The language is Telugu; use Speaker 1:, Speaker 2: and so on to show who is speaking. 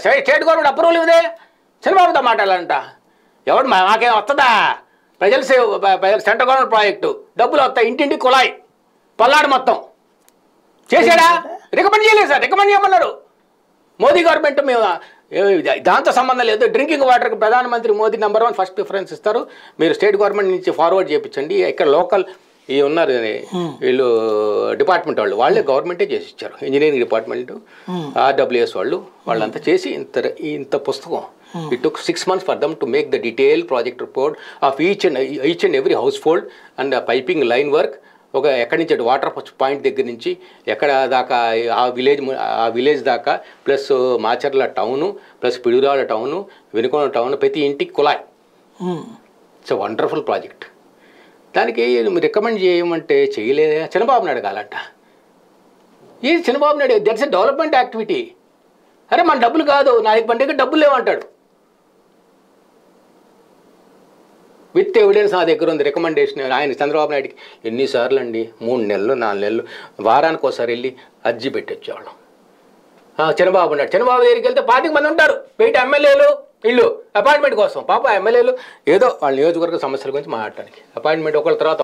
Speaker 1: స్టేట్ గవర్నమెంట్ అప్రూవల్ ఇదే చంద్రబాబుతో మాట్లాడాలంట. ఎవడు మాకేం వస్తుందా? ప్రజల సెంట్రల్ గవర్నమెంట్ ప్రాజెక్టు డబ్బులు వస్తాయి, ఇంటింటికి కుళాయి పల్నాడు మొత్తం చేశాడా? రికమెండ్ చేయలేదు సార్, రికమెండ్ చేయమన్నారు మోదీ గవర్నమెంట్. మేము దాంతో సంబంధం లేదు, డ్రింకింగ్ వాటర్కి ప్రధానమంత్రి మోదీ #1 ఫస్ట్ ప్రిఫరెన్స్ ఇస్తారు, మీరు స్టేట్ గవర్నమెంట్ నుంచి ఫార్వర్డ్ చేయించండి. ఇక్కడ లోకల్ ఈ ఉన్నారు వీళ్ళు డిపార్ట్మెంట్ వాళ్ళే గవర్నమెంటే చేసి ఇచ్చారు, ఇంజనీరింగ్ డిపార్ట్మెంట్, RWS వాళ్ళంతా చేసి ఇంత పుస్తకం. It took 6 months for them to make the detailed project report of each and every household and the piping line work. ఒక ఎక్కడి నుంచి వాటర్ పాయింట్ దగ్గర నుంచి ఎక్కడ దాకా ఆ విలేజ్ దాకా, plus Macherla town, plus Piduguralla town, Venukonda town, ప్రతి ఇంటికి కుళాయి. It's a wonderful project. దానికి రికమెండ్ చేయమంటే చేయలేదా? చంద్రబాబు నాయుడు కాలంట. ఈ Chandrababu Naidu that's a development activity. అరే మన డబ్బులు కాదు, నా దగ్గర డబ్బులు లేవంటాడు. విత్ ఎవిడెన్స్ నా దగ్గర ఉంది, రికమెండేషన్. ఆయన చంద్రబాబు నాయుడికి ఎన్నిసార్లు అండి, 3 నెలలు 4 నెలలు వారానికి ఒకసారి వెళ్ళి అర్జీ పెట్టొచ్చేవాళ్ళం. చంద్రబాబు నాయుడు దగ్గరికి వెళ్తే 25 మంది ఉంటారు, 8 ఎమ్మెల్యేలు ఇల్లు అపాయింట్మెంట్ కోసం. పాప ఎమ్మెల్యేలు ఏదో వాళ్ళ నియోజకవర్గ సమస్యల గురించి మాట్లాడటానికి అపాయింట్మెంట్ ఒకళ్ళ తర్వాత